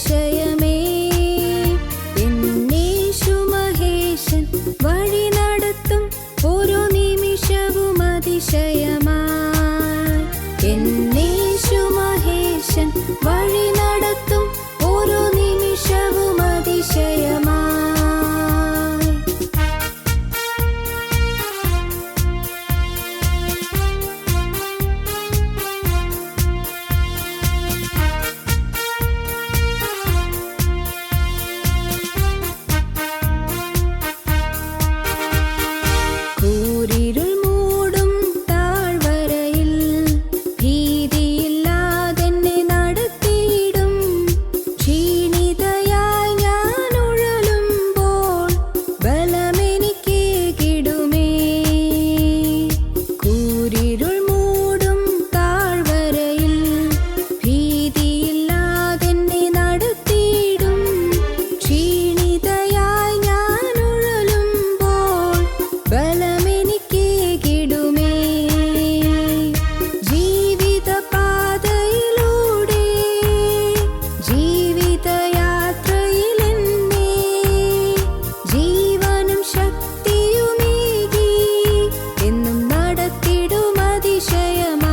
അതിശയമേ എന്നേശു മഹേശൻ വഴി നടത്തും ഓരോ നിമിഷവും അതിശയമായി എന്നേശു മഹേശൻ വഴി നടത്തും ഓരോ നിമിഷവും അതിശയമായി കൂരിരുൾ മൂടും താഴ്വരയിൽ ഭീതിയില്ലാതെന്നെ നടത്തിയിടും ക്ഷീണിതയായി ഞാൻ ഉഴലുമ്പോൾ ബലമെനിക്കേകിടുമേ കൂരിരുൾ മൂടും താഴ്വരയിൽ ഭീതിയില്ലാതെന്നെ നടത്തിയിടും ക്ഷീണിതയായി ഞാൻ ഉഴലുമ്പോൾ ബലമെനിക്കേകിടുമേ ജീവിതപാതയിലൂടെ ജീവിതയാത്രയിലെന്നെ ജീവനും ശക്തിയുമേകി എന്നും നടത്തിടും അതിശയമായി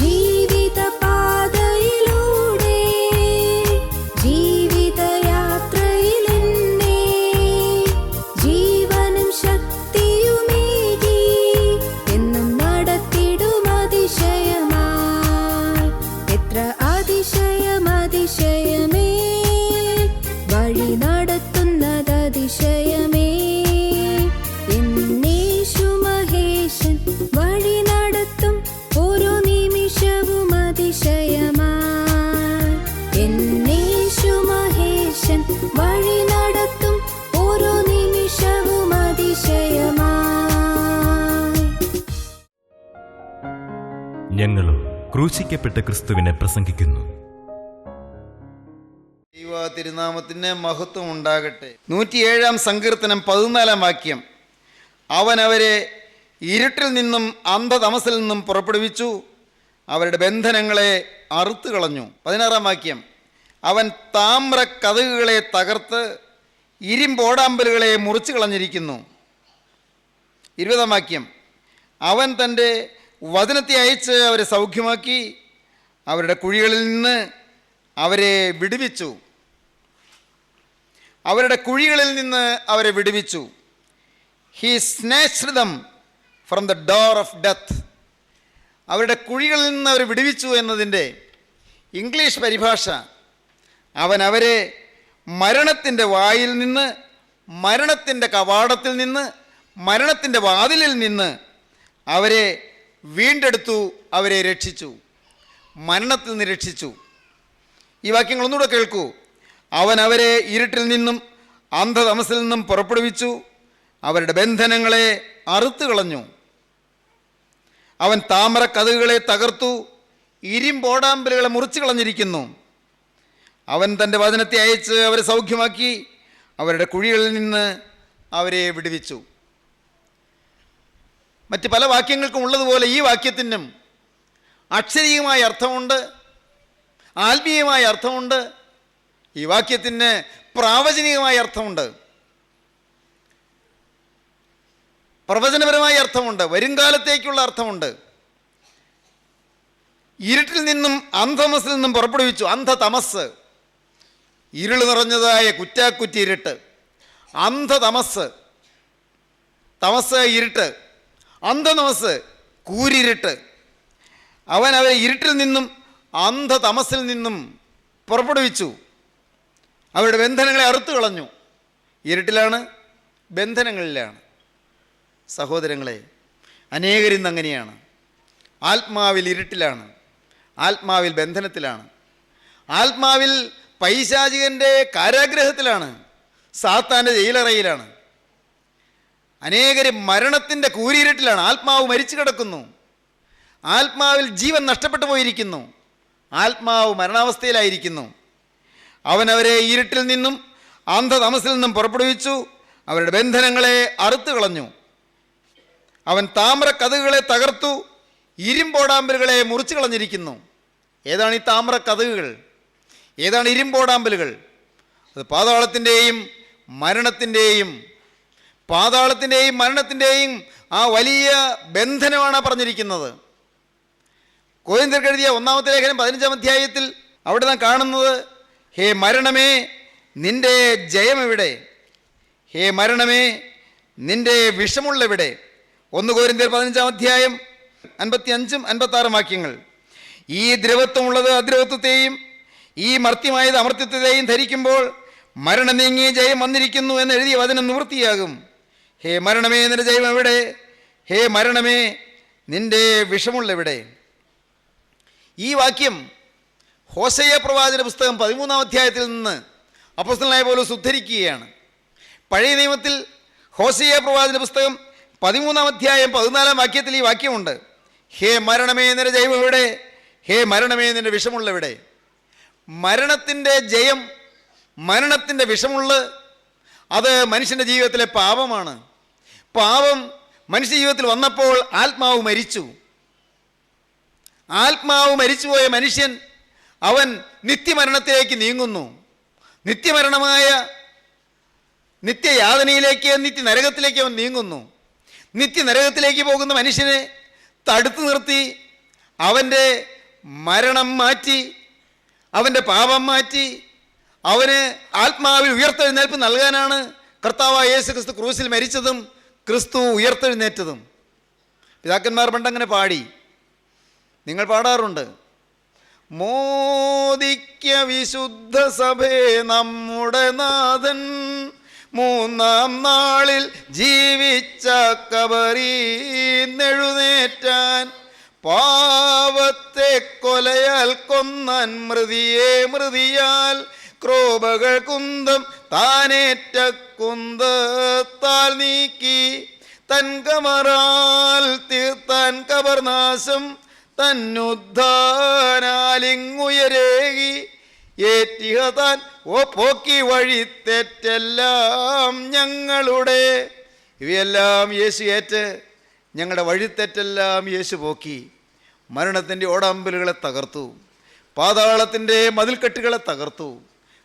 ജീവിതപാതയിലൂടെ ജീവിതയാത്രയിലെന്നെ ജീവനും ശക്തിയുമേകി എന്നും നടത്തിടും അതിശയമായി എത്ര അതിശയം അതിശയമേ വഴി നടത്തുന്നത് അതിശയമേ എന്നേശു മഹേശൻ വഴി നടത്തും ഓരോ നിമിഷവും അതിശയമായി എന്നേശു മഹേശൻ വഴി നടത്തും ഓരോ നിമിഷവും അതിശയമായി ഞങ്ങളും ക്രൂശിക്കപ്പെട്ട ക്രിസ്തുവിനെ പ്രസംഗിക്കുന്നു. ദൈവ തിരുനാമത്തിന് മഹത്വം ഉണ്ടാകട്ടെ. 107 സങ്കീർത്തനം 14 വാക്യം. അവൻ അവരെ ഇരുട്ടിൽ നിന്നും അന്ധതമസിൽ നിന്നും പുറപ്പെടുവിച്ചു, അവരുടെ ബന്ധനങ്ങളെ അറുത്തു കളഞ്ഞു. 16 വാക്യം. അവൻ താമ്ര കതകുകളെ തകർത്ത് ഇരുമ്പോടാമ്പലുകളെ മുറിച്ചു കളഞ്ഞിരിക്കുന്നു. 20 വാക്യം. അവൻ തൻ്റെ വചനത്തെ അയച്ച് അവരെ സൗഖ്യമാക്കി, അവരുടെ കുഴികളിൽ നിന്ന് അവരെ വിടുവിച്ചു. അവരുടെ കുഴികളിൽ നിന്ന് അവരെ വിടുവിച്ചു. He snatched them from the door of death. അവരുടെ കുഴികളിൽ നിന്ന് അവരെ വിടുവിച്ചു എന്നതിൻ്റെ ഇംഗ്ലീഷ് പരിഭാഷ, അവൻ അവരെ മരണത്തിൻ്റെ വായിൽ നിന്ന്, മരണത്തിൻ്റെ കവാടത്തിൽ നിന്ന്, മരണത്തിൻ്റെ വാതിലിൽ നിന്ന് അവരെ വീണ്ടെടുത്തു, അവരെ രക്ഷിച്ചു, മരണത്തിൽ നിന്ന് രക്ഷിച്ചു. ഈ വാക്യങ്ങൾ ഒന്നുകൂടെ കേൾക്കൂ. അവൻ അവരെ ഇരുട്ടിൽ നിന്നും അന്ധതമസിൽ നിന്നും പുറപ്പെടുവിച്ചു, അവരുടെ ബന്ധനങ്ങളെ അറുത്തു കളഞ്ഞു. അവൻ താമ്ര കതകുകളെ തകർത്തു, ഇരുമ്പോടാമ്പലുകളെ മുറിച്ചു കളഞ്ഞിരിക്കുന്നു. അവൻ തൻ്റെ വചനത്തെ അയച്ച് അവരെ സൗഖ്യമാക്കി, അവരുടെ കുഴികളിൽ നിന്ന് അവരെ വിടുവിച്ചു. മറ്റ് പല വാക്യങ്ങൾക്കും ഉള്ളതുപോലെ ഈ വാക്യത്തിനും അക്ഷരീയമായ അർത്ഥമുണ്ട്, ആത്മീയമായ അർത്ഥമുണ്ട്. ഈ വാക്യത്തിന് പ്രാവചനികമായ അർത്ഥമുണ്ട്, പ്രവചനപരമായ അർത്ഥമുണ്ട്, വരുംകാലത്തേക്കുള്ള അർത്ഥമുണ്ട്. ഇരുട്ടിൽ നിന്നും അന്ധതമസിൽ നിന്നും പുറപ്പെടുവിച്ചു. അന്ധതമസ്, ഇരുൾ നിറഞ്ഞതായ കുറ്റാക്കുറ്റി ഇരുട്ട്. അന്ധതമസ്, തമസ് ഇരുട്ട്, അന്ധതമസ് കൂരിരുട്ട്. അവൻ അവരെ ഇരുട്ടിൽ നിന്നും അന്ധതമസിൽ നിന്നും പുറപ്പെടുവിച്ചു, അവരുടെ ബന്ധനങ്ങളെ അറുത്തു കളഞ്ഞു. ഇരുട്ടിലാണ്, ബന്ധനങ്ങളിലാണ്. സഹോദരങ്ങളെ, അനേകരിന്ന് അങ്ങനെയാണ്. ആത്മാവിൽ ഇരുട്ടിലാണ്, ആത്മാവിൽ ബന്ധനത്തിലാണ്, ആത്മാവിൽ പൈശാചികൻ്റെ കാരാഗ്രഹത്തിലാണ്, സാത്താൻ്റെ ജയിലറയിലാണ്. അനേകരും മരണത്തിൻ്റെ കൂരിരുട്ടിലാണ്. ആത്മാവ് മരിച്ചു കിടക്കുന്നു, ആത്മാവിൽ ജീവൻ നഷ്ടപ്പെട്ടു പോയിരിക്കുന്നു, ആത്മാവ് മരണാവസ്ഥയിലായിരിക്കുന്നു. അവൻ അവരെ ഇരുട്ടിൽ നിന്നും അന്ധതമസിൽ നിന്നും പുറപ്പെടുവിച്ചു, അവരുടെ ബന്ധനങ്ങളെ അറുത്തു കളഞ്ഞു. അവൻ താമ്ര കതകുകളെ തകർത്തു, ഇരുമ്പോടാമ്പലുകളെ മുറിച്ചു കളഞ്ഞിരിക്കുന്നു. ഏതാണ് ഈ താമ്ര കതകുകൾ? ഏതാണ് ഇരുമ്പോടാമ്പലുകൾ? അത് പാതാളത്തിൻ്റെയും മരണത്തിൻ്റെയും ആ വലിയ ബന്ധനമാണ് പറഞ്ഞിരിക്കുന്നത്. കൊരിന്ത്യർക്ക് എഴുതിയ 1-ാമത്തെ ലേഖനം 15-ാം അധ്യായത്തിൽ അവിടെ നാം കാണുന്നത്, ഹേ മരണമേ നിന്റെ ജയമെവിടെ? ഹേ മരണമേ നിന്റെ വിഷമുള്ളവിടെ? 1 കൊരിന്ത്യർ 15-ാം അധ്യായം 55-56 വാക്യങ്ങൾ. ഈ ദ്രവത്വമുള്ളത് അദ്രവത്വത്തെയും ഈ മർത്യമായത് അമർത്യത്വത്തെയും ധരിക്കുമ്പോൾ മരണം നീങ്ങി ജയം വന്നിരിക്കുന്നു എന്ന് എഴുതിയ വചനം നിവൃത്തിയാകും. ഹേ മരണമേ നിന്റെ ജയം എവിടെ? ഹേ മരണമേ നിന്റെ വിഷമുള്ളവിടെ? ഈ വാക്യം ഹോശയ്യ പ്രവാചന പുസ്തകം 13-ാം അധ്യായത്തിൽ നിന്ന് അപ്പോസ്തലനായ പൗലോസ് ഉദ്ധരിക്കുകയാണ്. പഴയ നിയമത്തിൽ ഹോശയ്യ പ്രവാചന പുസ്തകം 13-ാം അധ്യായം 14-ാം വാക്യത്തിൽ ഈ വാക്യമുണ്ട്, ഹേ മരണമേ നിന്റെ ജയം എവിടെ? ഹേ മരണമേ നിന്റെ വിഷമുള്ളവിടെ? മരണത്തിൻ്റെ ജയം, മരണത്തിൻ്റെ വിഷമുള്ള അത് മനുഷ്യൻ്റെ ജീവിതത്തിലെ പാപമാണ്. പാപം മനുഷ്യ ജീവിതത്തിൽ വന്നപ്പോൾ ആത്മാവ് മരിച്ചു. ആത്മാവ് മരിച്ചുപോയ മനുഷ്യൻ അവൻ നിത്യമരണത്തിലേക്ക് നീങ്ങുന്നു. നിത്യമരണമായ നിത്യയാതനയിലേക്ക്, നിത്യനരകത്തിലേക്ക് അവൻ നീങ്ങുന്നു. നിത്യനരകത്തിലേക്ക് പോകുന്ന മനുഷ്യനെ തടുത്തു നിർത്തി അവൻ്റെ മരണം മാറ്റി, അവൻ്റെ പാപം മാറ്റി, അവന് ആത്മാവിൽ ഉയർത്തെഴുന്നേൽപ്പ് നൽകാനാണ് കർത്താവായ യേശു ക്രിസ്തു ക്രൂസിൽ മരിച്ചതും ക്രിസ്തു ഉയർത്തെഴുന്നേറ്റതും. പിതാക്കന്മാർ പണ്ടങ്ങനെ പാടി, നിങ്ങൾ പാടാറുണ്ട്, മോദിക്ക വിശുദ്ധ സഭേ നമ്മുടെ നാഥൻ, 3-ാം നാളിൽ ജീവിച്ച കബറീന്നെഴുന്നേറ്റാൻ, പാവത്തെ കൊലയാൽ കൊന്നാൻ മൃതിയാൽ, ക്രോപകൾ കുന്തം താനേറ്റ കുന്തത്താൽ നീക്കി, തൻ കമറാൽ തീർത്താൻ കബർനാശം, തന്നുദ്ധാനാലിങ്ങുയരേകി, ഏറ്റിഹ താൻ പോക്കി വഴി തെറ്റെല്ലാം ഞങ്ങളുടെ. ഇവയെല്ലാം യേശു ഏറ്റ് ഞങ്ങളുടെ വഴിത്തെറ്റെല്ലാം യേശു പോക്കി. മരണത്തിൻ്റെ ഓടാമ്പലുകളെ തകർത്തു, പാതാളത്തിൻ്റെ മതിൽക്കെട്ടുകളെ തകർത്തു.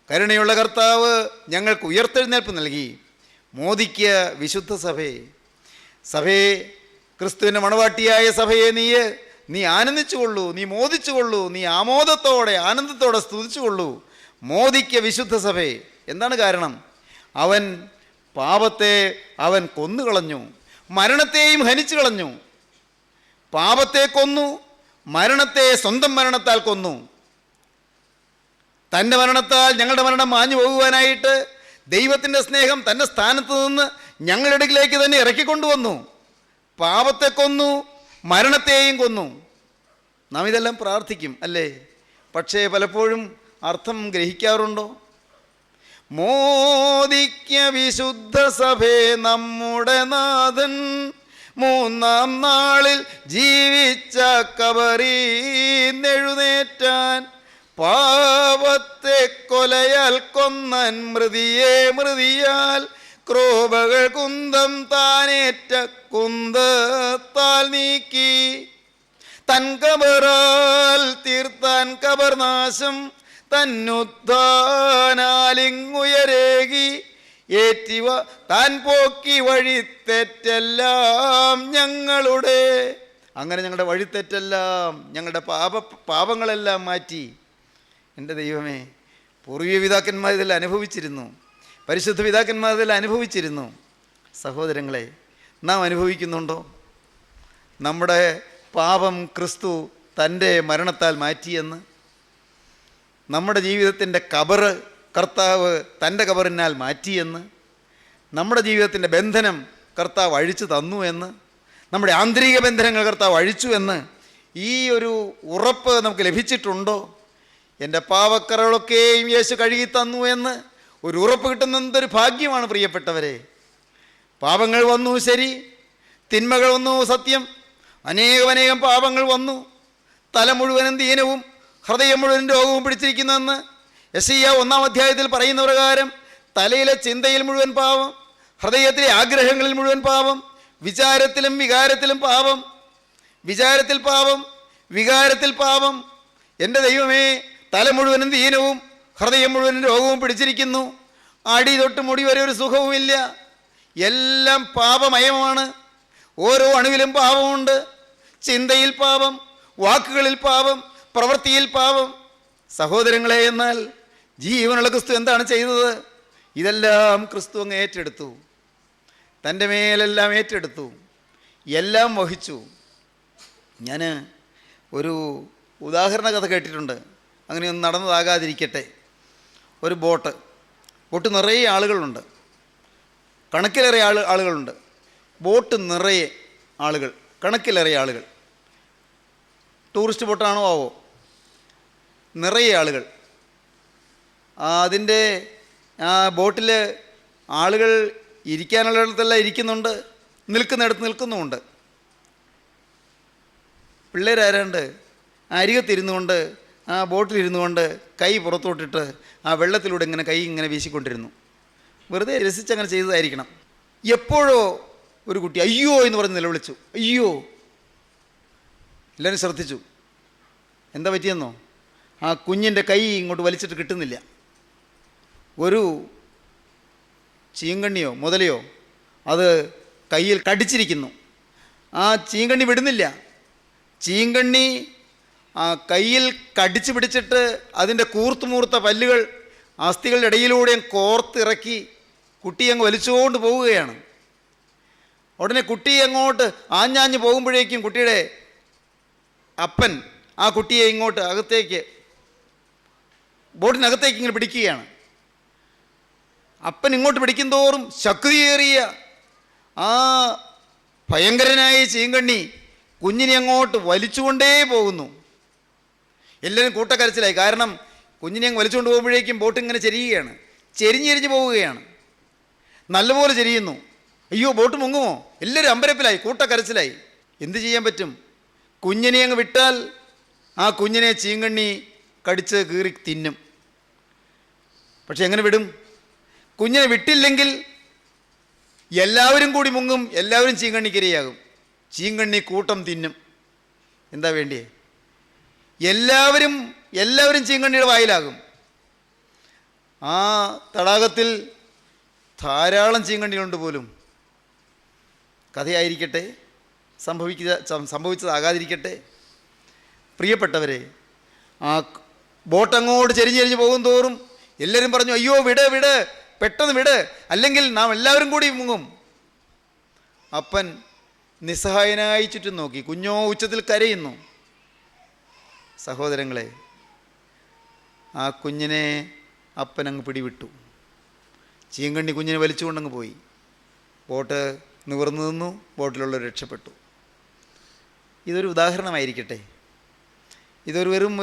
കരുണയുള്ള കർത്താവ് ഞങ്ങൾക്ക് ഉയർത്തെഴുന്നേൽപ്പ് നൽകി. മോദിക്കുക വിശുദ്ധ സഭയെ, ക്രിസ്തുവിൻ്റെ മണവാട്ടിയായ സഭയെ നീ ആനന്ദിച്ചുകൊള്ളൂ, നീ മോദിച്ചുകൊള്ളൂ, നീ ആമോദത്തോടെ ആനന്ദത്തോടെ സ്തുതിച്ചുകൊള്ളൂ. മോദിക്ക വിശുദ്ധ സഭയെ. എന്താണ് കാരണം? അവൻ പാപത്തെ അവൻ കൊന്നുകളഞ്ഞു, മരണത്തെയും ഹനിച്ചു കളഞ്ഞു. പാപത്തെ കൊന്നു, മരണത്തെ സ്വന്തം മരണത്താൽ കൊന്നു. തൻ്റെ മരണത്താൽ ഞങ്ങളുടെ മരണം മാഞ്ഞു പോകുവാനായിട്ട് ദൈവത്തിൻ്റെ സ്നേഹം തൻ്റെ സ്ഥാനത്ത് നിന്ന് ഞങ്ങളുടെ അടുക്കിലേക്ക് തന്നെ ഇറക്കിക്കൊണ്ടുവന്നു. പാപത്തെ കൊന്നു, മരണത്തെയും കൊന്നു. നാം ഇതെല്ലാം പ്രാർത്ഥിക്കും അല്ലേ? പക്ഷേ പലപ്പോഴും അർത്ഥം ഗ്രഹിക്കാറുണ്ടോ? മോദിക്ക വിശുദ്ധ സഭേ നമ്മുടെ നാഥൻ, 3-ാം നാളിൽ ജീവിച്ച കബറീന്നെഴുന്നേറ്റാൻ, പാവത്തെ കൊലയാൽ കൊന്നാൻ മൃതിയാൽ, ക്രോപകൾ കുന്തം താനേറ്റ കുന്തത്താൽ നീക്കി, തൻ കബറാൽ തീർത്താൻ കബർനാശം, തന്നുദ്ധാനാലിങ്ങുയരേകി, ഏറ്റിവ താൻ പോക്കി വഴിത്തെറ്റെല്ലാം ഞങ്ങളുടെ. അങ്ങനെ ഞങ്ങളുടെ വഴിത്തെറ്റെല്ലാം, ഞങ്ങളുടെ പാപങ്ങളെല്ലാം മാറ്റി. എൻ്റെ ദൈവമേ, പൂർവീയ പിതാക്കന്മാർ ഇതെല്ലാം അനുഭവിച്ചിരുന്നു, പരിശുദ്ധ പിതാക്കന്മാർ ഇതെല്ലാം അനുഭവിച്ചിരുന്നു. സഹോദരങ്ങളെ, നാം അനുഭവിക്കുന്നുണ്ടോ? നമ്മുടെ പാപം ക്രിസ്തു തൻ്റെ മരണത്താൽ മാറ്റിയെന്ന്. നമ്മുടെ ജീവിതത്തിൻ്റെ കബറ് കർത്താവ് തൻ്റെ കബറിനാൽ മാറ്റിയെന്ന്. നമ്മുടെ ജീവിതത്തിൻ്റെ ബന്ധനം കർത്താവ് അഴിച്ചു തന്നു എന്ന്. നമ്മുടെ ആന്തരിക ബന്ധനങ്ങൾ കർത്താവ് അഴിച്ചു എന്ന് ഈ ഒരു ഉറപ്പ് നമുക്ക് ലഭിച്ചിട്ടുണ്ടോ? എൻ്റെ പാവക്കറകളൊക്കെയും യേശു കഴുകി തന്നു എന്ന് ഒരു ഉറപ്പ് കിട്ടുന്ന എന്തൊരു ഭാഗ്യമാണ് പ്രിയപ്പെട്ടവരെ. പാപങ്ങൾ വന്നു, ശരി, തിന്മകൾ വന്നു, സത്യം, അനേകം പാപങ്ങൾ വന്നു. തല മുഴുവനും ദീനവും ഹൃദയം മുഴുവൻ രോഗവും പിടിച്ചിരിക്കുന്നെന്ന് യെശയ്യാ 1-ാം അധ്യായത്തിൽ പറയുന്ന പ്രകാരം തലയിലെ ചിന്തയിൽ മുഴുവൻ പാപം, ഹൃദയത്തിലെ ആഗ്രഹങ്ങളിൽ മുഴുവൻ പാപം, വിചാരത്തിലും വികാരത്തിലും പാപം, വിചാരത്തിൽ പാപം, വികാരത്തിൽ പാപം. എൻ്റെ ദൈവമേ, തല മുഴുവനും ദീനവും ഹൃദയം മുഴുവൻ രോഗവും പിടിച്ചിരിക്കുന്നു. അടി തൊട്ട് മുടി വരെ ഒരു സുഖവുമില്ല. എല്ലാം പാപമയമാണ്. ഓരോ അണുവിലും പാപമുണ്ട്. ചിന്തയിൽ പാപം, വാക്കുകളിൽ പാപം, പ്രവൃത്തിയിൽ പാപം. സഹോദരങ്ങളെ, എന്നാൽ ജീവനുള്ള ക്രിസ്തു എന്താണ് ചെയ്തത്? ഇതെല്ലാം ക്രിസ്തു അങ്ങ് ഏറ്റെടുത്തു. തൻ്റെ മേലെല്ലാം ഏറ്റെടുത്തു, എല്ലാം വഹിച്ചു. ഞാൻ ഒരു ഉദാഹരണ കഥ കേട്ടിട്ടുണ്ട്. അങ്ങനെയൊന്നും നടന്നതാകാതിരിക്കട്ടെ. ഒരു ബോട്ട് നിറയെ ആളുകളുണ്ട്, കണക്കിലേറെ ആളുകളുണ്ട്. ബോട്ട് നിറയെ ആളുകൾ, കണക്കിലേറെ ആളുകൾ. ടൂറിസ്റ്റ് ബോട്ടാണോ ആവോ, നിറയെ ആളുകൾ. അതിൻ്റെ ആ ബോട്ടിൽ ആളുകൾ ഇരിക്കാനുള്ളിടത്തെല്ലാം ഇരിക്കുന്നുണ്ട്, നിൽക്കുന്നിടത്ത് നിൽക്കുന്നുമുണ്ട്. പിള്ളേരാരാണ്ട് അരികത്തിരുന്നു കൊണ്ട് ആ ബോട്ടിലിരുന്നു കൊണ്ട് കൈ പുറത്തോട്ടിട്ട് ആ വെള്ളത്തിലൂടെ ഇങ്ങനെ കൈ ഇങ്ങനെ വീശിക്കൊണ്ടിരുന്നു. വെറുതെ രസിച്ചങ്ങനെ ചെയ്തതായിരിക്കണം. എപ്പോഴോ ഒരു കുട്ടി അയ്യോ എന്ന് പറഞ്ഞ് നിലവിളിച്ചു. അയ്യോ! എല്ലാവരും ശ്രദ്ധിച്ചു. എന്താ പറ്റിയെന്നോ? ആ കുഞ്ഞിൻ്റെ കൈ ഇങ്ങോട്ട് വലിച്ചിട്ട് കിട്ടുന്നില്ല. ഒരു ചീങ്കണ്ണിയോ മുതലയോ അത് കയ്യിൽ കടിച്ചിരിക്കുന്നു. ആ ചീങ്കണ്ണി വിടുന്നില്ല. ചീങ്കണ്ണി ആ കയ്യിൽ കടിച്ചു പിടിച്ചിട്ട് അതിൻ്റെ കൂർത്തുമൂർത്ത പല്ലുകൾ അസ്ഥികളുടെ ഇടയിലൂടെയും കോർത്തിറക്കി കുട്ടിയെ അങ്ങ് വലിച്ചുകൊണ്ട് പോവുകയാണ്. ഉടനെ കുട്ടി അങ്ങോട്ട് ആഞ്ഞാഞ്ഞ് പോകുമ്പോഴേക്കും കുട്ടിയുടെ അപ്പൻ ആ കുട്ടിയെ ഇങ്ങോട്ട് അകത്തേക്ക്, ബോട്ടിനകത്തേക്ക് ഇങ്ങനെ പിടിക്കുകയാണ്. അപ്പൻ ഇങ്ങോട്ട് പിടിക്കും തോറും ശക്തിയേറിയ ആ ഭയങ്കരനായ ചീങ്കണ്ണി കുഞ്ഞിനെ അങ്ങോട്ട് വലിച്ചുകൊണ്ടേ പോകുന്നു. എല്ലാവരും കൂട്ടക്കരച്ചിലായി. കാരണം കുഞ്ഞിനെ അങ്ങ് വലിച്ചുകൊണ്ട് പോകുമ്പോഴേക്കും ബോട്ട് ഇങ്ങനെ ചെരിയുകയാണ്, ചെരിഞ്ഞെരിഞ്ഞ് പോവുകയാണ്. നല്ലപോലെ ചെരിയുന്നു. അയ്യോ, ബോട്ട് മുങ്ങുമോ? എല്ലാവരും അമ്പരപ്പിലായി, കൂട്ടക്കരച്ചിലായി. എന്ത് ചെയ്യാൻ പറ്റും? കുഞ്ഞിനെ അങ്ങ് വിട്ടാൽ ആ കുഞ്ഞിനെ ചീങ്കണ്ണി കടിച്ച് കീറി തിന്നും. പക്ഷെ എങ്ങനെ വിടും? കുഞ്ഞിനെ വിട്ടില്ലെങ്കിൽ എല്ലാവരും കൂടി മുങ്ങും, എല്ലാവരും ചീങ്കണ്ണിക്കിരയാകും. ചീങ്കണ്ണി കൂട്ടം തിന്നും. എന്താ വേണ്ടിയേ? എല്ലാവരും ചീങ്കണ്ണിയുടെ വായിലാകും. ആ തടാകത്തിൽ ധാരാളം ചീങ്കണ്ണികളുണ്ട് പോലും. കഥയായിരിക്കട്ടെ, സംഭവിച്ചതാകാതിരിക്കട്ടെ. പ്രിയപ്പെട്ടവരെ, ആ ബോട്ട് അങ്ങോട്ട് ചെരിഞ്ഞെരിഞ്ഞ് പോകും തോറും എല്ലാവരും പറഞ്ഞു, അയ്യോ വിട്, പെട്ടെന്ന് വിട്, അല്ലെങ്കിൽ നാം എല്ലാവരും കൂടി മുങ്ങും. അപ്പൻ നിസ്സഹായനായി ചുറ്റും നോക്കി. കുഞ്ഞോ ഉച്ചത്തിൽ കരയുന്നു. സഹോദരങ്ങളെ, ആ കുഞ്ഞിനെ അപ്പൻ അങ്ങ് പിടിവിട്ടു. ചീങ്കണ്ണി കുഞ്ഞിനെ വലിച്ചുകൊണ്ടങ്ങ് പോയി. ബോട്ട് നിവർന്നു നിന്നു, ബോട്ടിലുള്ളവർ രക്ഷപ്പെട്ടു. ഇതൊരു ഉദാഹരണമായിരിക്കട്ടെ. ഇതൊരു വെറും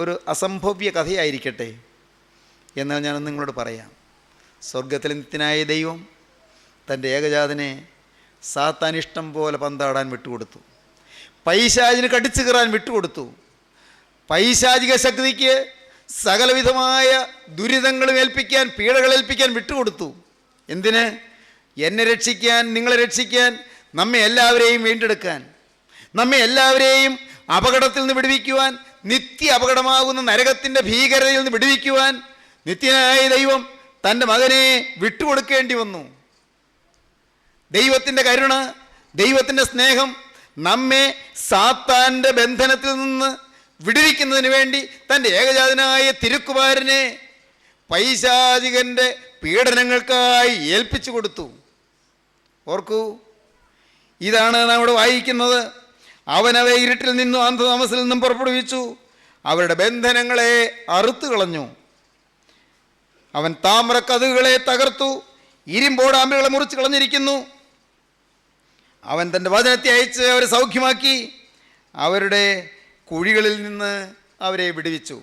ഒരു അസംഭവ്യ കഥയായിരിക്കട്ടെ. എന്നാൽ ഞാനൊന്ന് നിങ്ങളോട് പറയാം. സ്വർഗത്തിലെ നിത്യനായ ദൈവം തൻ്റെ ഏകജാതനെ സാത്താനിഷ്ടം പോലെ പന്താടാൻ വിട്ടുകൊടുത്തു. പൈശാചിന് കടിച്ചു കയറാൻ വിട്ടുകൊടുത്തു. പൈശാചിക ശക്തിക്ക് സകലവിധമായ ദുരിതങ്ങളും ഏൽപ്പിക്കാൻ, പീഡകളേൽപ്പിക്കാൻ വിട്ടുകൊടുത്തു. എന്തിന്? എന്നെ രക്ഷിക്കാൻ, നിങ്ങളെ രക്ഷിക്കാൻ, നമ്മെ എല്ലാവരെയും വീണ്ടെടുക്കാൻ, നമ്മെ എല്ലാവരെയും അപകടത്തിൽ നിന്ന് വിടുവിക്കുവാൻ, നിത്യ അപകടമാകുന്ന നരകത്തിൻ്റെ ഭീകരതയിൽ നിന്ന് വിടുവിക്കുവാൻ നിത്യനായ ദൈവം തൻ്റെ മകനെ വിട്ടുകൊടുക്കേണ്ടി വന്നു. ദൈവത്തിൻ്റെ കരുണ, ദൈവത്തിൻ്റെ സ്നേഹം നമ്മെ സാത്താൻ്റെ ബന്ധനത്തിൽ നിന്ന് വിടുവിക്കുന്നതിന് വേണ്ടി തൻ്റെ ഏകജാതനായ തിരുക്കുമാരനെ പൈശാചികൻ്റെ പീഡനങ്ങൾക്കായി ഏൽപ്പിച്ചു കൊടുത്തു. ഓർക്കൂ, ഇതാണ് നാം ഇവിടെ വായിക്കുന്നത്. അവനവയെ ഇരുട്ടിൽ നിന്നും അന്ധതമസിൽ നിന്നും പുറപ്പെടുവിച്ചു, അവരുടെ ബന്ധനങ്ങളെ അറുത്തു കളഞ്ഞു. അവൻ താമ്രക്കതകുകളെ തകർത്തു, ഇരുമ്പോടാമ്പുകളെ മുറിച്ച് കളഞ്ഞിരിക്കുന്നു. അവൻ തൻ്റെ വചനത്തെ അയച്ച് അവരെ സൗഖ്യമാക്കി, അവരുടെ കുഴികളിൽ നിന്ന് അവരെ വിടുവിച്ചു.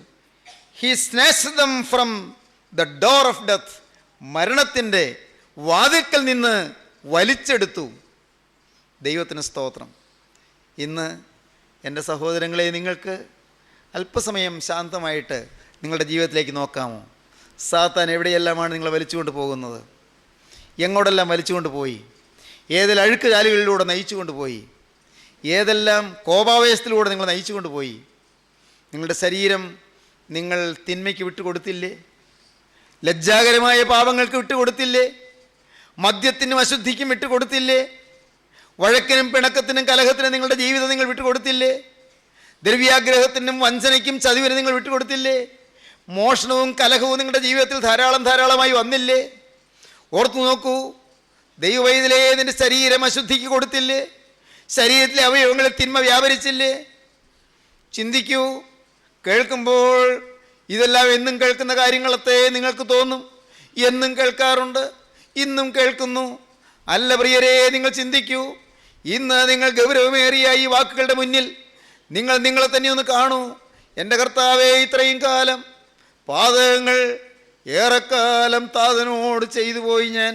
He snatched them from the door of death, മരണത്തിൻ്റെ വാതിൽക്കൽ നിന്ന് വലിച്ചെടുത്തു. ദൈവത്തിന് സ്തോത്രം. ഇന്ന് എൻ്റെ സഹോദരങ്ങളെ, നിങ്ങൾക്ക് അല്പസമയം ശാന്തമായിട്ട് നിങ്ങളുടെ ജീവിതത്തിലേക്ക് നോക്കാമോ? സാത്താൻ എവിടെയെല്ലാമാണ് നിങ്ങളെ വലിച്ചുകൊണ്ട് പോകുന്നത്? എങ്ങോട്ടെല്ലാം വലിച്ചുകൊണ്ട് പോയി? ഏതെല്ലാം അഴുക്ക് ചാലുകളിലൂടെ നയിച്ചു കൊണ്ടുപോയി? ഏതെല്ലാം കോപാവേശത്തിലൂടെ നിങ്ങൾ നയിച്ചു കൊണ്ടുപോയി? നിങ്ങളുടെ ശരീരം നിങ്ങൾ തിന്മയ്ക്ക് വിട്ടുകൊടുത്തില്ലേ? ലജ്ജാകരമായ പാപങ്ങൾക്ക് വിട്ടുകൊടുത്തില്ലേ? മദ്യത്തിനും അശുദ്ധിക്കും വിട്ടുകൊടുത്തില്ലേ? വഴക്കിനും പിണക്കത്തിനും കലഹത്തിനും നിങ്ങളുടെ ജീവിതം നിങ്ങൾ വിട്ടുകൊടുത്തില്ലേ? ദ്രവ്യാഗ്രഹത്തിനും വഞ്ചനയ്ക്കും ചതിവിനും നിങ്ങൾ വിട്ടുകൊടുത്തില്ലേ? മോഷണവും കലഹവും നിങ്ങളുടെ ജീവിതത്തിൽ ധാരാളമായി വന്നില്ലേ? ഓർത്തു നോക്കൂ, ദൈവവൈദ്യലേ, നിന്റെ ശരീരം അശുദ്ധിക്ക് കൊടുത്തില്ലേ? ശരീരത്തിലെ അവയവങ്ങളിൽ തിന്മ വ്യാപരിച്ചില്ലേ? ചിന്തിക്കൂ. കേൾക്കുമ്പോൾ ഇതെല്ലാം എന്നും കേൾക്കുന്ന കാര്യങ്ങളത്തെ നിങ്ങൾക്ക് തോന്നും. എന്നും കേൾക്കാറുണ്ട്, ഇന്നും കേൾക്കുന്നു. അല്ല പ്രിയരെ, നിങ്ങൾ ചിന്തിക്കൂ. ഇന്ന് നിങ്ങൾ ഗൗരവമേറിയ ഈ വാക്കുകളുടെ മുന്നിൽ നിങ്ങളെ തന്നെ ഒന്ന് കാണൂ. എൻ്റെ കർത്താവേ, ഇത്രയും കാലം പാതകങ്ങൾ ഏറെക്കാലം താതനോട് ചെയ്തു പോയി. ഞാൻ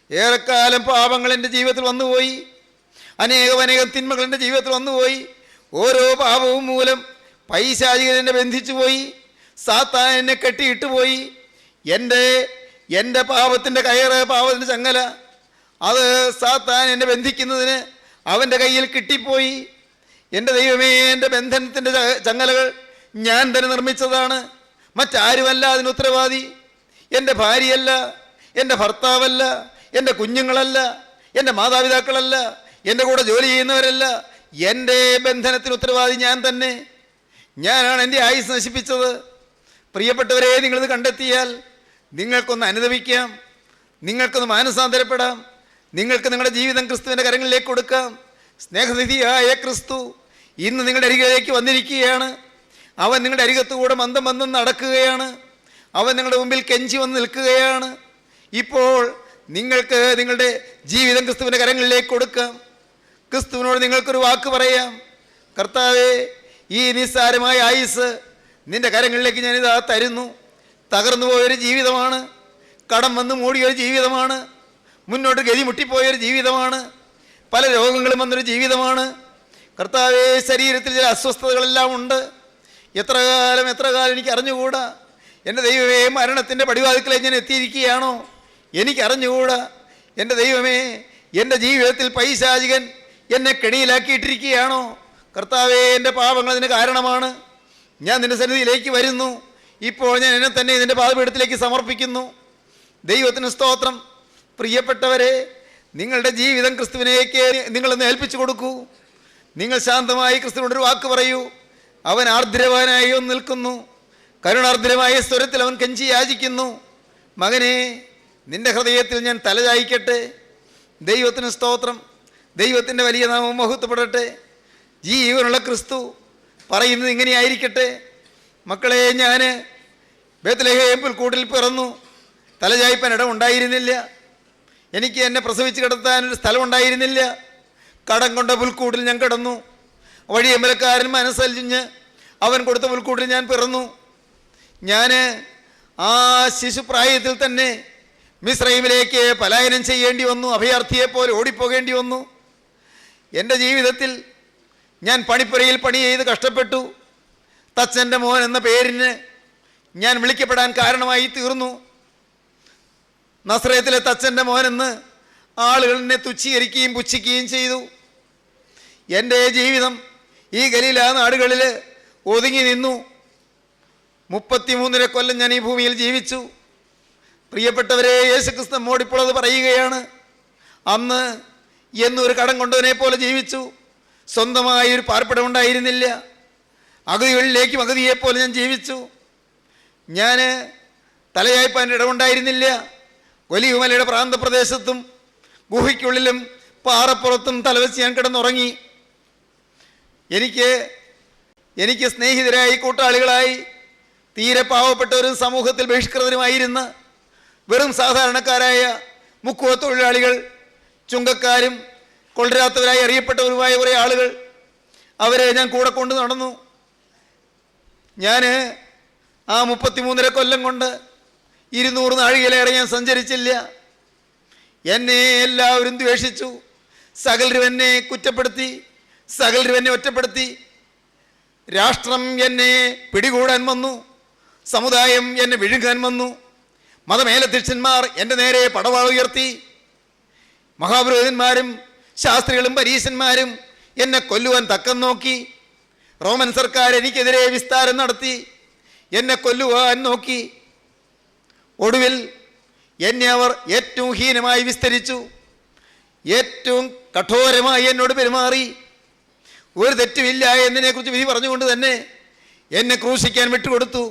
ഏറെക്കാലം പാപങ്ങൾ എൻ്റെ ജീവിതത്തിൽ വന്നുപോയി. അനേകം തിന്മകൾ എൻ്റെ ജീവിതത്തിൽ വന്നുപോയി. ഓരോ പാപവും മൂലം പൈശാചികൻ എന്നെ ബന്ധിച്ചു പോയി. സാത്താൻ എന്നെ കെട്ടിയിട്ട് പോയി. എൻ്റെ പാപത്തിൻ്റെ കയറ്, പാപത്തിൻ്റെ ചങ്ങല, അത് സാത്താൻ എന്നെ ബന്ധിക്കുന്നതിന് അവൻ്റെ കയ്യിൽ കിട്ടിപ്പോയി. എൻ്റെ ദൈവമേ, എൻ്റെ ബന്ധനത്തിൻ്റെ ചങ്ങലകൾ ഞാൻ തന്നെ നിർമ്മിച്ചതാണ്. മറ്റാരുമല്ല അതിന് ഉത്തരവാദി. എൻ്റെ ഭാര്യയല്ല, എൻ്റെ ഭർത്താവല്ല, എൻ്റെ കുഞ്ഞുങ്ങളല്ല, എൻ്റെ മാതാപിതാക്കളല്ല, എൻ്റെ കൂടെ ജോലി ചെയ്യുന്നവരല്ല. എൻ്റെ ബന്ധനത്തിന് ഉത്തരവാദി ഞാൻ തന്നെ. ഞാനാണ് എൻ്റെ ആയുസ് നശിപ്പിച്ചത്. പ്രിയപ്പെട്ടവരെ, നിങ്ങളിത് കണ്ടെത്തിയാൽ നിങ്ങൾക്കൊന്ന് അനുദപിക്കാം, നിങ്ങൾക്കൊന്ന് മാനസാന്തരപ്പെടാം, നിങ്ങൾക്ക് നിങ്ങളുടെ ജീവിതം ക്രിസ്തുവിൻ്റെ കരങ്ങളിലേക്ക് കൊടുക്കാം. സ്നേഹനിധിയായ ക്രിസ്തു ഇന്ന് നിങ്ങളുടെ അരികിലേക്ക് വന്നിരിക്കുകയാണ്. അവൻ നിങ്ങളുടെ അരികത്തുകൂടെ മന്ദം നടക്കുകയാണ്. അവൻ നിങ്ങളുടെ മുമ്പിൽ കെഞ്ചി വന്ന് നിൽക്കുകയാണ്. ഇപ്പോൾ നിങ്ങൾക്ക് നിങ്ങളുടെ ജീവിതം ക്രിസ്തുവിൻ്റെ കരങ്ങളിലേക്ക് കൊടുക്കാം. ക്രിസ്തുവിനോട് നിങ്ങൾക്കൊരു വാക്ക് പറയാം. കർത്താവേ, ഈ നിസ്സാരമായ ആയുസ് നിൻ്റെ കരങ്ങളിലേക്ക് ഞാനിതാ തരുന്നു. തകർന്നു പോയൊരു ജീവിതമാണ്, കടം വന്ന് മൂടിയൊരു ജീവിതമാണ്, മുന്നോട്ട് ഗതി മുട്ടിപ്പോയൊരു ജീവിതമാണ്, പല രോഗങ്ങളും വന്നൊരു ജീവിതമാണ്. കർത്താവേ, ശരീരത്തിൽ ചില അസ്വസ്ഥതകളെല്ലാം ഉണ്ട്. എത്ര കാലം എനിക്ക് അറിഞ്ഞുകൂടാ. എൻ്റെ ദൈവമേ, മരണത്തിൻ്റെ പടിവാതിക്കലേക്ക് ഞാൻ എത്തിയിരിക്കുകയാണോ? എനിക്കറിഞ്ഞുകൂടാ. എൻ്റെ ദൈവമേ, എൻ്റെ ജീവിതത്തിൽ പൈശാചികൻ എന്നെ കെണിയിലാക്കിയിട്ടിരിക്കുകയാണോ? കർത്താവേ, എൻ്റെ പാപങ്ങൾ അതിന് കാരണമാണ്. ഞാൻ നിൻ്റെ സന്നിധിയിലേക്ക് വരുന്നു. ഇപ്പോൾ ഞാൻ എന്നെ തന്നെ ഇതിൻ്റെ പാദപീഠത്തിലേക്ക് സമർപ്പിക്കുന്നു. ദൈവത്തിന് സ്തോത്രം. പ്രിയപ്പെട്ടവരെ, നിങ്ങളുടെ ജീവിതം ക്രിസ്തുവിനേക്ക് നിങ്ങളൊന്ന് ഏൽപ്പിച്ചു കൊടുക്കൂ. നിങ്ങൾ ശാന്തമായി ക്രിസ്തുവിനോടൊരു വാക്ക് പറയൂ. അവൻ ആർദ്രവാനായി ഒന്ന് നിൽക്കുന്നു. കരുണാർദ്രമായ സ്വരത്തിൽ അവൻ കെഞ്ചി യാചിക്കുന്നു. മകനെ, നിന്റെ ഹൃദയത്തിൽ ഞാൻ തലചായ്ക്കട്ടെ. ദൈവത്തിന് സ്തോത്രം. ദൈവത്തിൻ്റെ വലിയ നാമം മഹത്വപ്പെടട്ടെ. ജീവനുള്ള ക്രിസ്തു പറയുന്നത് ഇങ്ങനെയായിരിക്കട്ടെ. മക്കളെ, ഞാൻ ബേത്ലഹേം പുൽക്കൂട്ടിൽ പിറന്നു. തലചായ്പാൻ ഇടമുണ്ടായിരുന്നില്ല. എനിക്ക് എന്നെ പ്രസവിച്ച് കിടത്താനൊരു സ്ഥലമുണ്ടായിരുന്നില്ല. കടം കൊണ്ട പുൽക്കൂട്ടിൽ ഞാൻ കിടന്നു. വഴിയമ്പലക്കാരൻ മനസ്സലിഞ്ഞ് അവൻ കൊടുത്ത പുൽക്കൂട്ടിൽ ഞാൻ പിറന്നു. ഞാൻ ആ ശിശുപ്രായത്തിൽ തന്നെ മിസ്രൈമിലേക്ക് പലായനം ചെയ്യേണ്ടി വന്നു. അഭയാർത്ഥിയെപ്പോലെ ഓടിപ്പോകേണ്ടി വന്നു. എൻ്റെ ജീവിതത്തിൽ ഞാൻ പണിപ്പുരയിൽ പണി ചെയ്ത് കഷ്ടപ്പെട്ടു. തച്ചൻ്റെ മോൻ എന്ന പേരിന് ഞാൻ വിളിക്കപ്പെടാൻ കാരണമായി തീർന്നു. നസ്രയത്തിലെ തച്ചൻ്റെ മോനെന്ന് ആളുകൾ എന്നെ തുച്ഛീകരിക്കുകയും പുച്ഛിക്കുകയും ചെയ്തു. എൻ്റെ ജീവിതം ഈ ഗലീല നാടുകളിൽ ഒതുങ്ങി നിന്നു. 33 കൊല്ലം ഞാൻ ഈ ഭൂമിയിൽ ജീവിച്ചു. പ്രിയപ്പെട്ടവരെ, യേശുക്രിസ്തു നമ്മോട് ഇപ്പോൾ അത് പറയുകയാണ്. അന്ന് എന്നൊരു കടം കൊണ്ടവനെ പോലെ ജീവിച്ചു. സ്വന്തമായൊരു പാർപ്പിടം ഉണ്ടായിരുന്നില്ല. അഗതികളിലേക്കും അഗതിയെപ്പോലെ ഞാൻ ജീവിച്ചു. ഞാൻ തലയായ്പാൻ ഇടമുണ്ടായിരുന്നില്ല. ഒലിവുമലയുടെ പ്രാന്തപ്രദേശത്തും ഗുഹയ്ക്കുള്ളിലും പാറപ്പുറത്തും തലവെച്ച് ഞാൻ കിടന്നുറങ്ങി. എനിക്ക് സ്നേഹിതരായി, കൂട്ടാളികളായി, തീരെ പാവപ്പെട്ട ഒരു സമൂഹത്തിൽ ബഹിഷ്കൃതരുമായിരുന്ന വെറും സാധാരണക്കാരായ മുക്കുവ തൊഴിലാളികൾ, ചുങ്കക്കാരും കൊള്ളരാത്തവരായി അറിയപ്പെട്ടവരുമായ കുറേ ആളുകൾ, അവരെ ഞാൻ കൂടെ കൊണ്ട് നടന്നു. ഞാൻ ആ 33 കൊല്ലം കൊണ്ട് 200 നാഴികയിലേറെ ഞാൻ സഞ്ചരിച്ചില്ല. എന്നെ എല്ലാവരും ദ്വേഷിച്ചു. സകലരും എന്നെ കുറ്റപ്പെടുത്തി, സകലരും എന്നെ ഒറ്റപ്പെടുത്തി. രാഷ്ട്രം എന്നെ പിടികൂടാൻ വന്നു. സമുദായം എന്നെ വിഴുങ്ങാൻ വന്നു. മതമേലധ്യക്ഷന്മാർ എൻ്റെ നേരെ പടവാൾ ഉയർത്തി. മഹാപുരോഹിതന്മാരും ശാസ്ത്രികളും പരീശന്മാരും എന്നെ കൊല്ലുവാൻ തക്കം നോക്കി. റോമൻ സർക്കാർ എനിക്കെതിരെ വിസ്താരം നടത്തി. എന്നെ കൊല്ലുവാൻ നോക്കി. ഒടുവിൽ എന്നെ അവർ ഏറ്റവും ഹീനമായി വിസ്തരിച്ചു, ഏറ്റവും കഠോരമായി എന്നോട് പെരുമാറി. ഒരു തെറ്റുമില്ല എന്നതിനെക്കുറിച്ച് വിധി പറഞ്ഞുകൊണ്ട് തന്നെ എന്നെ ക്രൂശിക്കാൻ വിട്ടുകൊടുത്തു.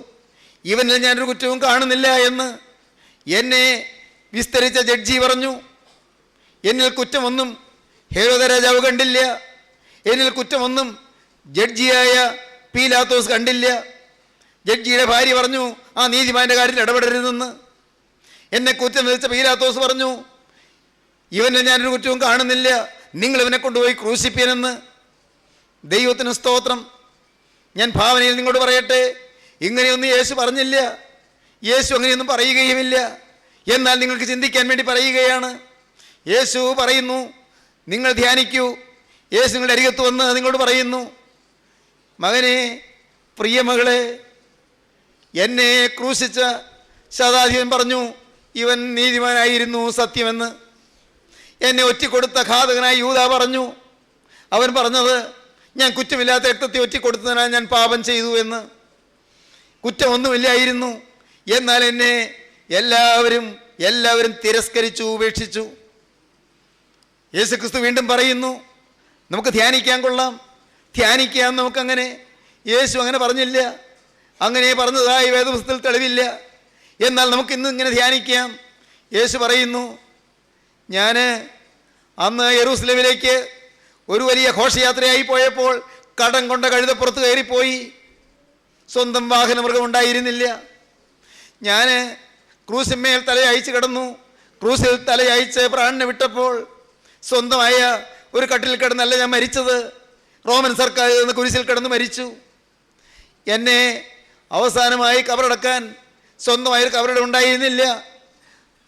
ഇവനിൽ ഞാനൊരു കുറ്റവും കാണുന്നില്ല എന്ന് എന്നെ വിസ്തരിച്ച ജഡ്ജി പറഞ്ഞു. എന്നിൽ കുറ്റമൊന്നും ഹേരോദ രാജാവ് കണ്ടില്ല. എന്നിൽ കുറ്റമൊന്നും ജഡ്ജിയായ പീലാത്തോസ് കണ്ടില്ല. ജഡ്ജിയുടെ ഭാര്യ പറഞ്ഞു, ആ നീതിമാൻ്റെ കാര്യത്തിൽ ഇടപെടരുതെന്ന്. എന്നെ കുറ്റം വിധിച്ച പീലാത്തോസ് പറഞ്ഞു, ഇവനെ ഞാനൊരു കുറ്റവും കാണുന്നില്ല, നിങ്ങൾ ഇവനെ കൊണ്ടുപോയി ക്രൂശിപ്പീനെന്ന്. ദൈവത്തിന് സ്തോത്രം. ഞാൻ ഭാവനയിൽ നിങ്ങളോട് പറയട്ടെ, ഇങ്ങനെയൊന്നും യേശു പറഞ്ഞില്ല. യേശു അങ്ങനെയൊന്നും പറയുകയുമില്ല. എന്നാൽ നിങ്ങൾക്ക് ചിന്തിക്കാൻ വേണ്ടി പറയുകയാണ്. യേശു പറയുന്നു, നിങ്ങൾ ധ്യാനിക്കൂ. യേശു നിങ്ങളുടെ അരികത്ത് വന്ന് നിങ്ങളോട് പറയുന്നു, മകനെ, പ്രിയമകളെ, എന്നെ ക്രൂശിച്ച ശതാധിപൻ പറഞ്ഞു ഇവൻ നീതിമാനായിരുന്നു സത്യമെന്ന്. എന്നെ ഒറ്റിക്കൊടുത്ത ഘാതകനായ യൂദാ പറഞ്ഞു, അവൻ പറഞ്ഞത് ഞാൻ കുറ്റമില്ലാത്ത രക്തത്തെ ഒറ്റിക്കൊടുത്തതിനാൽ ഞാൻ പാപം ചെയ്തു എന്ന്. കുറ്റമൊന്നുമില്ലായിരുന്നു. എന്നാൽ എന്നെ എല്ലാവരും തിരസ്കരിച്ചു, ഉപേക്ഷിച്ചു. യേശുക്രിസ്തു വീണ്ടും പറയുന്നു, നമുക്ക് ധ്യാനിക്കാൻ കൊള്ളാം, ധ്യാനിക്കാം നമുക്കങ്ങനെ. യേശു അങ്ങനെ പറഞ്ഞില്ല. അങ്ങനെ പറഞ്ഞതായി വേദപുസ്തകത്തിൽ തെളിവില്ല. എന്നാൽ നമുക്കിന്ന് ഇങ്ങനെ ധ്യാനിക്കാം. യേശു പറയുന്നു, ഞാൻ അന്ന് യെരൂശലേമിലേക്ക് ഒരു വലിയ ഘോഷയാത്രയായി പോയപ്പോൾ കടം കൊണ്ട കഴുതപ്പുറത്ത് കയറിപ്പോയി. സ്വന്തം വാഹനമൃഗം ഉണ്ടായിരുന്നില്ല. ഞാൻ ക്രൂസിന്മേൽ തലയയച്ച് കിടന്നു. ക്രൂസിൽ തലയയച്ച് പ്രാണനെ വിട്ടപ്പോൾ സ്വന്തമായ ഒരു കട്ടിൽ കിടന്നല്ല ഞാൻ മരിച്ചത്. റോമൻ സർക്കാർ കുരിശിൽ കിടന്ന് മരിച്ചു. എന്നെ അവസാനമായി കബറടക്കാൻ സ്വന്തമായൊരു കബറട ഉണ്ടായിരുന്നില്ല.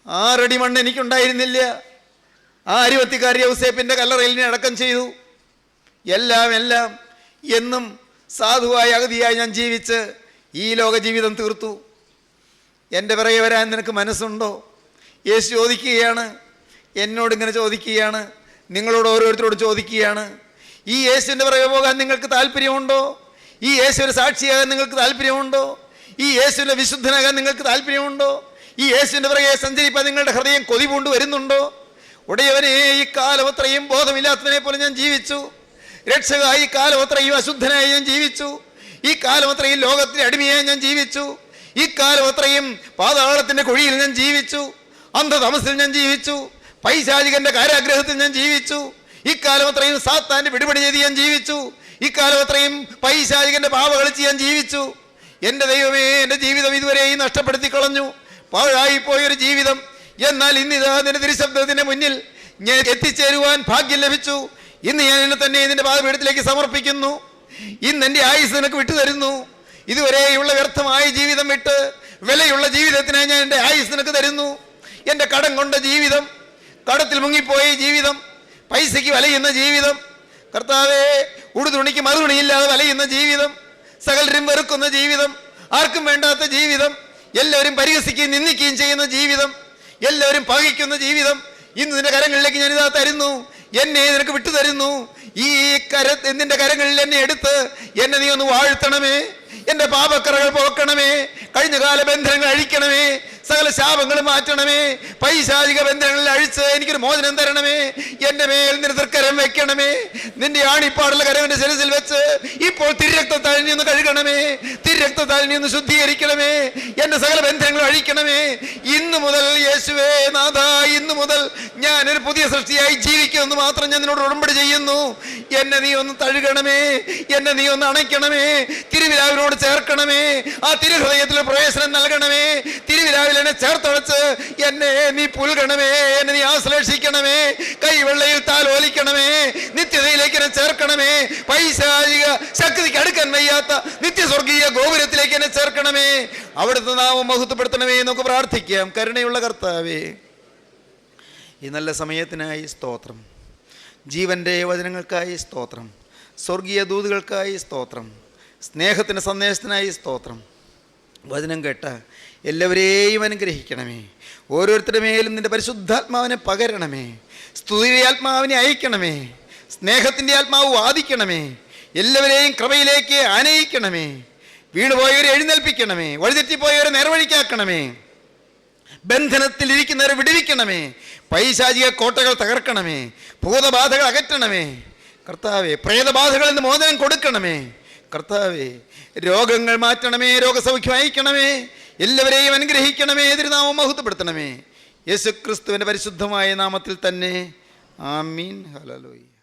6 അടി മണ്ണ് എനിക്കുണ്ടായിരുന്നില്ല. ആ അരിവത്തിക്കാരി ഔസേപ്പിൻ്റെ കല്ലറയിൽ ഞാൻ അടക്കം ചെയ്തു. എല്ലാം എന്നും സാധുവായ അഗതിയായി ഞാൻ ജീവിച്ച് ഈ ലോക ജീവിതം തീർത്തു. എൻ്റെ പിറകെ വരാൻ നിനക്ക് മനസ്സുണ്ടോ? യേശു ചോദിക്കുകയാണ്, എന്നോടിങ്ങനെ ചോദിക്കുകയാണ്, നിങ്ങളോട് ഓരോരുത്തരോട് ചോദിക്കുകയാണ്. ഈ യേശുവിൻ്റെ പിറകെ പോകാൻ നിങ്ങൾക്ക് താല്പര്യമുണ്ടോ? ഈ യേശുവിന് സാക്ഷിയാകാൻ നിങ്ങൾക്ക് താല്പര്യമുണ്ടോ? ഈ യേശുവിൻ്റെ വിശുദ്ധനാകാൻ നിങ്ങൾക്ക് താല്പര്യമുണ്ടോ? ഈ യേശുവിൻ്റെ പിറകെ സഞ്ചരിപ്പാൻ നിങ്ങളുടെ ഹൃദയം കൊതി പൂണ്ട് വരുന്നുണ്ടോ? ഉടയവനെ, ഈ കാലം അത്രയും ബോധമില്ലാത്തതിനെ പോലെ ഞാൻ ജീവിച്ചു. രക്ഷക, ഈ കാലം അത്രയും അശുദ്ധനായി ഞാൻ ജീവിച്ചു. ഈ കാലം അത്രയും ലോകത്തിന് അടിമയായി ഞാൻ ജീവിച്ചു. ഈ കാലം അത്രയും പാതാളത്തിൻ്റെ കുഴിയിൽ ഞാൻ ജീവിച്ചു. അന്ധതമസിൽ ഞാൻ ജീവിച്ചു. പൈശാചികന്റെ കാരാഗ്രഹത്തിൽ ഞാൻ ജീവിച്ചു. ഈ കാലം അത്രയും സാത്താൻ്റെ പിടിപടി ചെയ്ത് ഞാൻ ജീവിച്ചു. ഈ കാലം അത്രയും പൈശാചികന്റെ പാവ കളിച്ച് ഞാൻ ജീവിച്ചു. എൻ്റെ ദൈവമേ, എൻ്റെ ജീവിതം ഇതുവരെയും നഷ്ടപ്പെടുത്തി കളഞ്ഞു. പാഴായിപ്പോയൊരു ജീവിതം. എന്നാൽ ഇന്നിതാ നിന്റെ തിരുശബ്ദത്തിന് മുന്നിൽ ഞാൻ എത്തിച്ചേരുവാൻ ഭാഗ്യം ലഭിച്ചു. ഇന്ന് ഞാൻ എന്നെ തന്നെ നിന്റെ പാദപീഠത്തിലേക്ക് സമർപ്പിക്കുന്നു. ഇന്ന് എൻ്റെ ആയുസ് നിനക്ക് വിട്ടുതരുന്നു. ഇതുവരെയുള്ള വ്യർത്ഥമായ ജീവിതം വിട്ട് വിലയുള്ള ജീവിതത്തിനായി ഞാൻ എൻ്റെ ആയുസ് നിനക്ക് തരുന്നു. എൻ്റെ കടം കൊണ്ട ജീവിതം, കടത്തിൽ മുങ്ങിപ്പോയ ജീവിതം, പൈസയ്ക്ക് വലയുന്ന ജീവിതം, കർത്താവേ, ഉടുതുണിക്ക് മറുതുണിയില്ലാതെ വലയുന്ന ജീവിതം, സകലരും വെറുക്കുന്ന ജീവിതം, ആർക്കും വേണ്ടാത്ത ജീവിതം, എല്ലാവരും പരിഹസിക്കുകയും നിന്ദിക്കുകയും ചെയ്യുന്ന ജീവിതം, എല്ലാവരും പകയ്ക്കുന്ന ജീവിതം ഇന്ന് നിന്റെ കരങ്ങളിലേക്ക് ഞാനിതാ തരുന്നു. എന്നെ നിനക്ക് വിട്ടു തരുന്നു. ഈ നിന്റെ കരങ്ങളിൽ എന്നെ എടുത്ത് എന്നെ നീ ഒന്ന് വാഴ്ത്തണമേ. എൻ്റെ പാപക്കറകൾ പോക്കണമേ. കഴിഞ്ഞ കാല ബന്ധനങ്ങൾ അഴിക്കണമേ. സകല ശാപങ്ങൾ മാറ്റണമേ. പൈശാചിക ബന്ധനങ്ങളിൽ അഴിച്ച് എനിക്കൊരു മോചനം തരണമേ. എൻ്റെ മേൽ നിന്റെ തൃക്കരം വെക്കണമേ. നിന്റെ ആണിപ്പാടുള്ള കരവിൻ്റെ ശിരസിൽ വെച്ച് ഇപ്പോൾ തിരക്തത്താൽ നീ ഒന്ന് കഴുകണമേ. തിരക്തത്താൽ നീ ഒന്ന് ശുദ്ധീകരിക്കണമേ. എൻ്റെ സകല ബന്ധനങ്ങൾ അഴിക്കണമേ. ഇന്നു മുതൽ യേശുവേ നാഥ, ഇന്നു മുതൽ ഞാനൊരു പുതിയ സൃഷ്ടിയായി ജീവിക്കുമെന്ന് മാത്രം ഞാൻ നിന്നോട് ഉടമ്പടി ചെയ്യുന്നു. എന്നെ നീ ഒന്ന് തഴുകണമേ. എന്നെ നീ ഒന്ന് അണയ്ക്കണമേ. തിരുവിലാവിനോട് ചേർക്കണമേ. ആ തിരുഹൃദയത്തിൽ പ്രവേശനം നൽകണമേ. തിരുവിലാവിൽ എന്നെ ചേർത്തടച്ച് എന്നെ നീ പുൽകണമേ. എന്നെ നീ ആശ്ലേഷിക്കണമേ. കൈവെള്ളയിൽ താലോലിക്കണമേ. നിത്യതയിലേക്ക് എന്നെ ചേർക്കണമേ. പൈശാചിക ശക്തിക്ക് അടുക്കാൻ വയ്യാത്ത നിത്യസ്വർഗീയ ഗോപുരത്തിലേക്ക് എന്നെ ചേർക്കണമേ. അവിടുത്തെ നാമം മഹത്വപ്പെടുത്തണമേ. നമുക്ക് പ്രാർത്ഥിക്കാം. കരുണയുള്ള കർത്താവേ, ഈ നല്ല സമയത്തിനായി സ്തോത്രം. ജീവൻ്റെ വചനങ്ങൾക്കായി സ്തോത്രം. സ്വർഗീയ ദൂതുകൾക്കായി സ്തോത്രം. സ്നേഹത്തിൻ്റെ സന്ദേശത്തിനായി സ്തോത്രം. വചനം കേട്ട എല്ലാവരെയും അനുഗ്രഹിക്കണമേ. ഓരോരുത്തരുടെ മേലും നിൻ്റെ പരിശുദ്ധാത്മാവിനെ പകരണമേ. സ്തുതിയുടെ ആത്മാവിനെ അയക്കണമേ. സ്നേഹത്തിൻ്റെ ആത്മാവ് വാദിക്കണമേ. എല്ലാവരെയും കൃപയിലേക്ക് ആനയിക്കണമേ. വീണുപോയവരെ എഴുന്നേൽപ്പിക്കണമേ. വഴിതെറ്റിപ്പോയവരെ നേർവഴിക്കാക്കണമേ. ബന്ധനത്തിൽ ഇരിക്കുന്നവരെ വിടുവിക്കണമേ. പൈശാചിക കോട്ടകൾ തകർക്കണമേ. ഭൂതബാധകൾ അകറ്റണമേ കർത്താവേ. പ്രേതബാധകളിൽ നിന്ന് മോചനം കൊടുക്കണമേ കർത്താവേ. രോഗങ്ങൾ മാറ്റണമേ. രോഗസൗഖ്യം അയക്കണമേ. എല്ലാവരെയും അനുഗ്രഹിക്കണമേ. തിരുനാമം മഹത്വപ്പെടുത്തണമേ. യേശുക്രിസ്തുവിൻ്റെ പരിശുദ്ധമായ നാമത്തിൽ തന്നെ. ആമീൻ. ഹല്ലേലൂയ.